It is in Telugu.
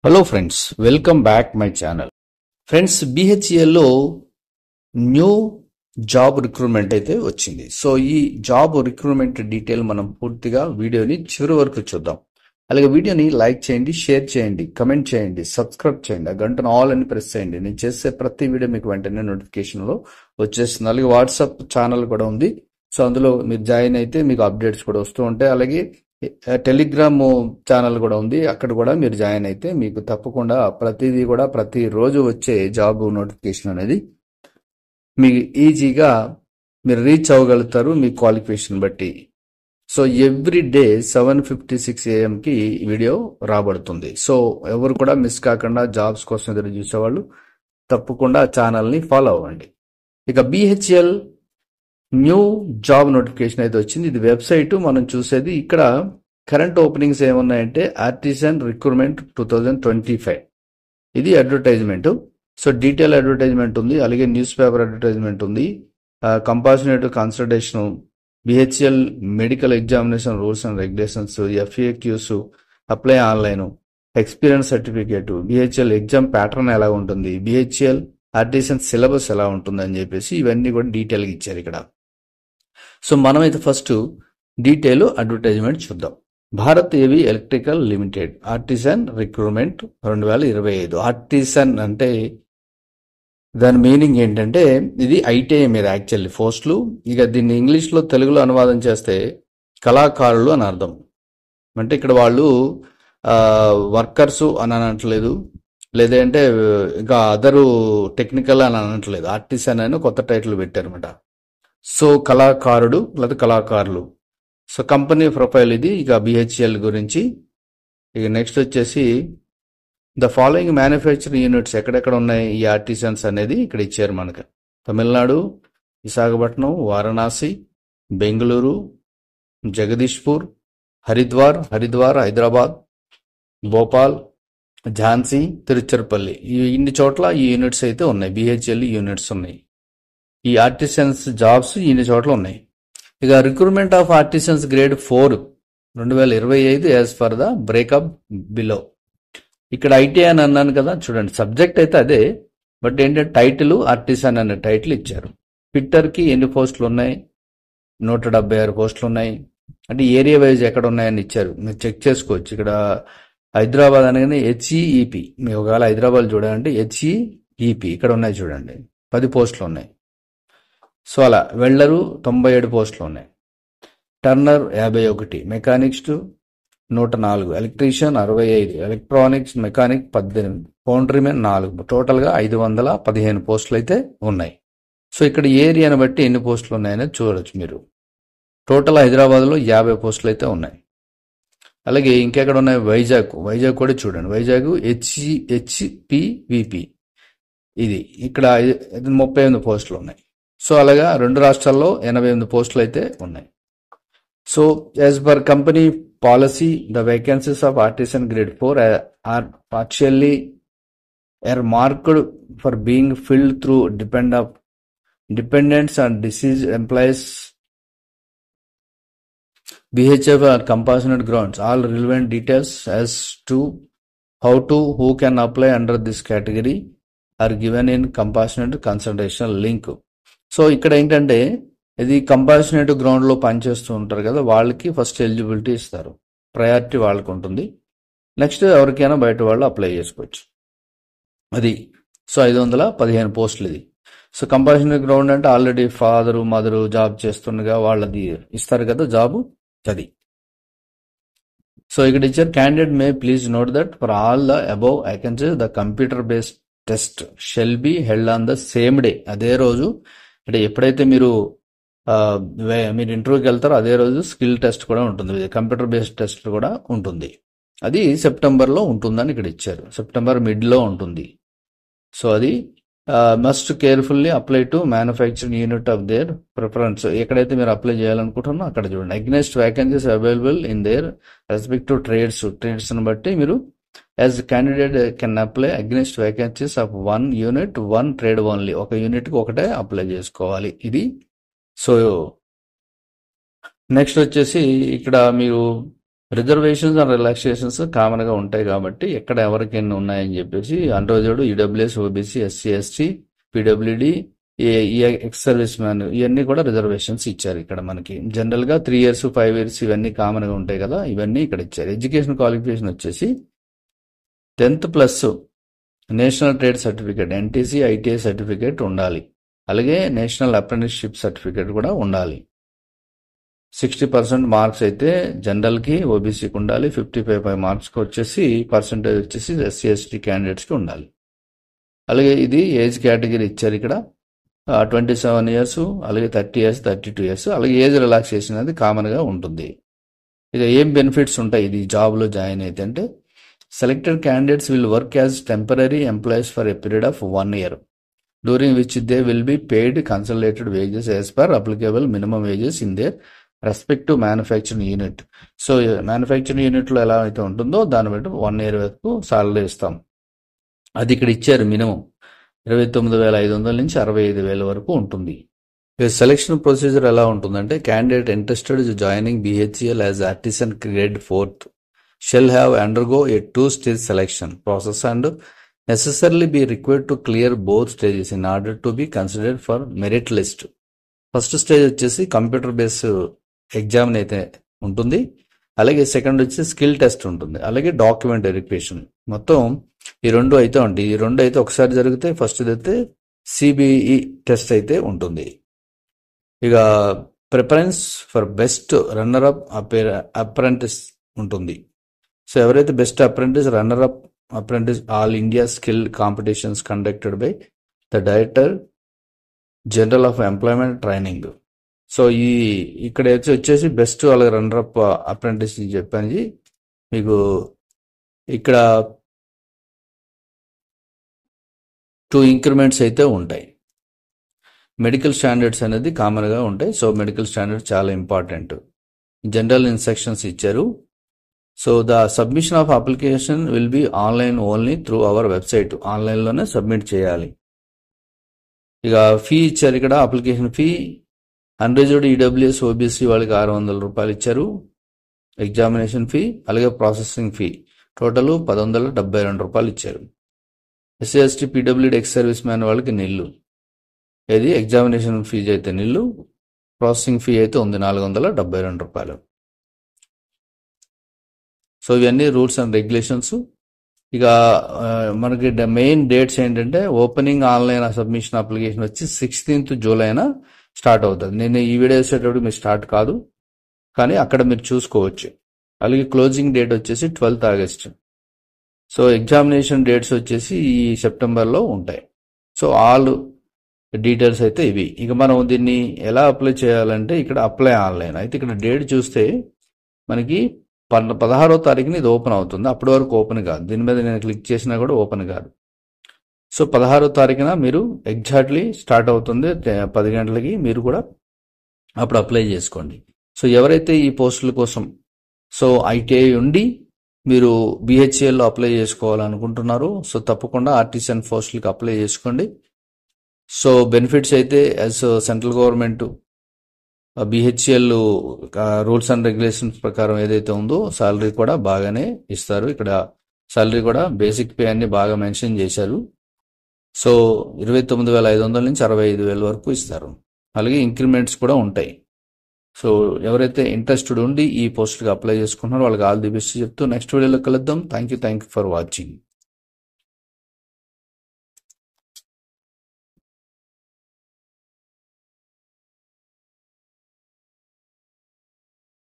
Hello friends, welcome back my channel. Friends, BHELలో న్యూ జాబ్ రిక్రూట్మెంట్ అయితే వచ్చింది. సో ఈ జాబ్ రిక్రూట్మెంట్ డీటెయిల్ మనం పూర్తిగా వీడియోని చివరి వరకు చూద్దాం. అలాగే వీడియోని లైక్ చేయండి, షేర్ చేయండి, కమెంట్ చేయండి, సబ్స్క్రైబ్ చేయండి, ఆ గంటను ఆల్ అని ప్రెస్ చేయండి. నేను చేసే ప్రతి వీడియో మీకు వెంటనే నోటిఫికేషన్లో వచ్చేస్తుంది. అలాగే వాట్సాప్ ఛానల్ కూడా ఉంది. సో అందులో మీరు జాయిన్ అయితే మీకు అప్డేట్స్ కూడా వస్తూ ఉంటాయి. అలాగే టెలిగ్రామ్ ఛానల్ కూడా ఉంది, అక్కడ కూడా మీరు జాయిన్ అయితే మీకు తప్పకుండా ప్రతిదీ కూడా ప్రతిరోజు వచ్చే జాబ్ నోటిఫికేషన్ అనేది మీకు ఈజీగా మీరు రీచ్ అవ్వగలుగుతారు మీ క్వాలిఫికేషన్ బట్టి. So every day 7:56 AM video రాబడుతుంది. సో ఎవరు కూడా మిస్ కాకుండా జాబ్స్ కోసం ఎదురు చూసేవాళ్ళు తప్పకుండా ఛానల్ని ఫాలో అవ్వండి. ఇక BHEL న్యూ జాబ్ నోటిఫికేషన్ అయితే వచ్చింది. ఇది వెబ్సైట్ మనం చూసేది. ఇక్కడ కరెంట్ ఓపెనింగ్స్ ఏమున్నాయంటే ఆర్టిజన్ రిక్రూట్మెంట్ 2025 ఇది అడ్వర్టైజ్మెంట్. సో డీటెయిల్ అడ్వర్టైజ్మెంట్ ఉంది, అలాగే న్యూస్ పేపర్ అడ్వర్టైజ్మెంట్ ఉంది, compassionate consultation, BHEL medical examination rules and regulations, FAQs, apply online, experience certificate, BHEL exam pattern ఎలా ఉంటుంది, BHEL ఆర్టిజన్ సిలబస్ ఎలా ఉంటుంది అని చెప్పేసి ఇవన్నీ కూడా డీటెయిల్గా ఇచ్చారు ఇక్కడ. సో మనమైతే ఫస్ట్ డీటెయిల్ అడ్వర్టైజ్మెంట్ చూద్దాం. భారత్ ఏవి electrical limited artisan recruitment 2025. Artisan అంటే దాని మీనింగ్ ఏంటంటే ఇది ITI మీద యాక్చువల్లీ పోస్టులు. ఇక దీన్ని ఇంగ్లీష్లో తెలుగులో అనువాదం చేస్తే కళాకారులు అని అర్థం. అంటే ఇక్కడ వాళ్ళు వర్కర్స్ అని అనట్లేదు, లేదంటే ఇంకా అదరు టెక్నికల్ అని అనట్లేదు, ఆర్టిజన్ అని కొత్త టైటిల్ పెట్టారన్నమాట. సో కళాకారుడు లేదా కళాకారులు. సో కంపెనీ ప్రొఫైల్ ఇది. ఇక BHEL గురించి ఇక నెక్స్ట్ వచ్చేసి ద ఫాలోయింగ్ మ్యానుఫ్యాక్చరింగ్ యూనిట్స్ ఎక్కడెక్కడ ఉన్నాయి ఈ ఆర్టిజన్స్ అనేది ఇక్కడ ఇచ్చారు మనకు. తమిళనాడు, విశాఖపట్నం, వారణాసి, బెంగళూరు, జగదీష్పూర్, హరిద్వార్ హైదరాబాద్, భోపాల్, ఝాన్సీ, తిరుచిరపల్లి, ఇన్ని చోట్ల ఈ యూనిట్స్ అయితే ఉన్నాయి. BHEL యూనిట్స్ ఉన్నాయి. ఈ ఆర్టిజన్స్ జాబ్స్ ఇన్ని చోట్ల ఉన్నాయి. ఇక recruitment of artisans grade 4 2025 as for the breakup below. ఇక్కడ ITI అని అన్నాను కదా, చూడండి సబ్జెక్ట్ అయితే అదే, బట్ ఏంటంటే టైటిల్ ఆర్టిజన్ అనే టైటిల్ ఇచ్చారు. ఫిట్టర్కి ఎన్ని పోస్టులు ఉన్నాయి, 176 పోస్టులు ఉన్నాయి. అంటే ఏరియా వైజ్ ఎక్కడ ఉన్నాయని ఇచ్చారు, మీరు చెక్ చేసుకోవచ్చు. ఇక్కడ హైదరాబాద్ అనగానే HEEP, మీరు ఒకవేళ హైదరాబాద్ చూడాలంటే HEEP ఇక్కడ ఉన్నాయి చూడండి, 10 పోస్టులు ఉన్నాయి. సో అలా వెల్డరు 97 పోస్టులు ఉన్నాయి. Turner 51, mechanics 104, electrician 65, electronics mechanic 18, ఫౌండ్రీమెన్ 4, టోటల్గా 515 పోస్టులు అయితే ఉన్నాయి. సో ఇక్కడ ఏరియాని బట్టి ఎన్ని పోస్టులు ఉన్నాయని చూడవచ్చు మీరు. టోటల్ హైదరాబాద్లో 50 పోస్టులు అయితే ఉన్నాయి. అలాగే ఇంకెక్కడ ఉన్నాయి, వైజాగ్ కూడా చూడండి. వైజాగ్ HPVP ఇది ఇక్కడ 38 పోస్టులు ఉన్నాయి. సో అలాగా 2 రాష్ట్రాల్లో 88 పోస్టులు అయితే ఉన్నాయి. So as per company policy the vacancies of artisan grade 4 are partially are marked for being filled through dependents and deceased employees. BHEL are compassionate grounds. All relevant details as to who can apply under this category are given in compassionate consultation link. So ఇక్కడ ఏంటంటే ఇది కంపాషనేట్ గ్రౌండ్లో పనిచేస్తూ ఉంటారు కదా, వాళ్ళకి ఫస్ట్ ఎలిజిబిలిటీ ఇస్తారు, ప్రయారిటీ వాళ్ళకు ఉంటుంది. నెక్స్ట్ ఎవరికైనా బయట వాళ్ళు అప్లై చేసుకోవచ్చు. అది సో 515 పోస్టులు ఇది. సో కంపాషనేట్ గ్రౌండ్ అంటే ఆల్రెడీ ఫాదరు మదరు జాబ్ చేస్తుండగా వాళ్ళది ఇస్తారు కదా జాబు, అది. సో ఇక్కడ ఇచ్చారు candidate may please note that for all the above vacancies the computer based test shall be held on the same day. అదే రోజు అంటే ఎప్పుడైతే మీరు ఇంటర్వ్యూకి వెళ్తారో అదే రోజు స్కిల్ టెస్ట్ కూడా ఉంటుంది, కంప్యూటర్ బేస్డ్ టెస్ట్ కూడా ఉంటుంది. అది సెప్టెంబర్లో ఉంటుందని ఇక్కడ ఇచ్చారు, సెప్టెంబర్ మిడ్లో ఉంటుంది. సో అది must carefully apply to manufacturing unit of their preference. ఎక్కడైతే మీరు అప్లై చేయాలనుకుంటున్నారో అక్కడ చూడండి. Against vacancies available in their respective ట్రేడ్స్ని బట్టి మీరు as candidate can apply against vacancies of 1 unit 1 trade only. ఒక యూనిట్కి ఒకటే అప్లై చేసుకోవాలి ఇది. సో నెక్స్ట్ వచ్చేసి ఇక్కడ మీరు రిజర్వేషన్స్ అండ్ రిలాక్సేషన్స్ కామన్గా ఉంటాయి కాబట్టి ఎక్కడ ఎవరికి ఎన్ని ఉన్నాయని చెప్పేసి అన్రోజుడు, EWS, OBC, SC, ST, PWD, ex service man, ఇవన్నీ కూడా రిజర్వేషన్స్ ఇచ్చారు ఇక్కడ మనకి. జనరల్గా 3 years 5 years ఇవన్నీ కామన్గా ఉంటాయి కదా, ఇవన్నీ ఇక్కడ ఇచ్చారు. ఎడ్యుకేషన్ క్వాలిఫికేషన్ వచ్చేసి 10th plus national trade certificate, NTC, ITI certificate ఉండాలి. అలాగే నేషనల్ అప్రెంటిస్షిప్ సర్టిఫికేట్ కూడా ఉండాలి. 60% మార్క్స్ అయితే జనరల్కి, ఓబీసీకి ఉండాలి. 55 మార్క్స్కి వచ్చేసి పర్సంటేజ్ వచ్చేసి ఎస్సీ, ఎస్టీ క్యాండిడేట్స్కి ఉండాలి. అలాగే ఇది ఏజ్ కేటగిరీ ఇచ్చారు ఇక్కడ 27 years, అలాగే 30 years, 32 years. అలాగే ఏజ్ రిలాక్సేషన్ అనేది కామన్గా ఉంటుంది. ఇక ఏం బెనిఫిట్స్ ఉంటాయి ఇది జాబ్లో జాయిన్ అయితే అంటే, selected candidates will work as temporary employees for a period of 1 year, during which they will be paid consolidated wages as per applicable minimum wages in their respective manufacturing unit. So manufacturing యూనిట్లో ఎలా అయితే ఉంటుందో దాన్ని బట్టి 1 year వరకు సాలరీ ఇస్తాం. అది ఇక్కడ ఇచ్చారు. మినిమం 29,500 నుంచి 65,000 వరకు ఉంటుంది. సెలెక్షన్ ప్రొసీజర్ ఎలా ఉంటుందంటే, candidate interested joining BHEL as artisan grade 4th shall have undergo a 2-stage selection process and necessarily be required to clear both stages in order to be considered for merit list. First stage వచ్చేసి కంప్యూటర్ బేస్ ఎగ్జామ్ అయితే ఉంటుంది. అలాగే సెకండ్ వచ్చి స్కిల్ టెస్ట్ ఉంటుంది. అలాగే డాక్యుమెంట్ వెరిఫికేషన్. మొత్తం ఈ 2 అయితే ఉంటాయి. ఈ 2 అయితే ఒకసారి జరిగితే ఫస్ట్ అయితే సిబిఈ టెస్ట్ అయితే ఉంటుంది. ఇక preference for best runner up apprentice ఉంటుంది. సో ఎవరైతే best apprentice, runner up apprentice all India skill competitions conducted by the director general of employment training. So ఇక్కడ వచ్చేసి బెస్ట్ అలాగే రన్నర్ అప్ అప్రెంటిస్ చెప్పాను మీకు. ఇక్కడ 2 ఇంక్రిమెంట్స్ అయితే ఉంటాయి. మెడికల్ స్టాండర్డ్స్ అనేది కామన్గా ఉంటాయి. సో మెడికల్ స్టాండర్డ్స్ చాలా ఇంపార్టెంట్. జనరల్ ఇన్స్ట్రక్షన్స్ ఇచ్చారు. So the submission of application will be online only through our website. ఆన్లైన్లోనే సబ్మిట్ చేయాలి. ఇక ఫీ ఇచ్చారు ఇక్కడ. Application fee unreserved EWS, OBC వాళ్ళకి 600 రూపాయలు ఇచ్చారు ఎగ్జామినేషన్ ఫీ. అలాగే ప్రాసెసింగ్ ఫీ టోటల్ 1,172 రూపాయలు ఇచ్చారు. SC, ST, PWD, ex service man వాళ్ళకి నిల్లు. ఇది ఎగ్జామినేషన్ ఫీజు అయితే నిల్లు, ప్రాసెసింగ్ ఫీ అయితే ఉంది 472 రూపాయలు. సో ఇవన్నీ రూల్స్ అండ్ రెగ్యులేషన్స్. ఇక మనకి మెయిన్ డేట్స్ ఏంటంటే, ఓపెనింగ్ ఆన్లైన్ సబ్మిషన్ అప్లికేషన్ వచ్చి 16th July స్టార్ట్ అవుతుంది. నేను ఈ వీడియో వేసేటప్పుడు మీరు స్టార్ట్ కాదు, కానీ అక్కడ మీరు చూసుకోవచ్చు. అలాగే క్లోజింగ్ డేట్ వచ్చేసి 12th August. So examination dates వచ్చేసి ఈ సెప్టెంబర్లో ఉంటాయి. సో ఆల్ డీటెయిల్స్ అయితే ఇవి. ఇక మనం దీన్ని ఎలా అప్లై చేయాలంటే, ఇక్కడ అప్లై ఆన్లైన్ అయితే ఇక్కడ డేట్ చూస్తే మనకి 16వ తారీఖున ఇది ఓపెన్ అవుతుంది. అప్పటి వరకు ఓపెన్ కాదు. దీని మీద నేను క్లిక్ చేసినా కూడా ఓపెన్ కాదు. సో 16వ తారీఖున మీరు ఎగ్జాక్ట్లీ స్టార్ట్ అవుతుంది 10 గంటలకి. మీరు కూడా అప్పుడు అప్లై చేసుకోండి. సో ఎవరైతే ఈ పోస్టుల కోసం సో ఐటీఐ ఉండి మీరు BHELలో అప్లై చేసుకోవాలనుకుంటున్నారు, సో తప్పకుండా ఆర్టిసన్ పోస్టులకి అప్లై చేసుకోండి. సో బెనిఫిట్స్ అయితే as central government BHEL rules and regulations ప్రకారం ఏదైతే ఉందో సాలరీ కూడా బాగానే ఇస్తారు. ఇక్కడ సాలరీ కూడా బేసిక్ పే అన్ని బాగా మెన్షన్ చేశారు. సో 29,500 నుంచి 65,000 వరకు ఇస్తారు. అలాగే ఇంక్రిమెంట్స్ కూడా ఉంటాయి. సో ఎవరైతే ఇంట్రెస్టెడ్ ఉండి ఈ పోస్ట్కి అప్లై చేసుకుంటున్నారో వాళ్ళకి ఆల్ ది బెస్ట్ చెప్తూ నెక్స్ట్ వీడియోలో కలుద్దాం. Thank you for watching.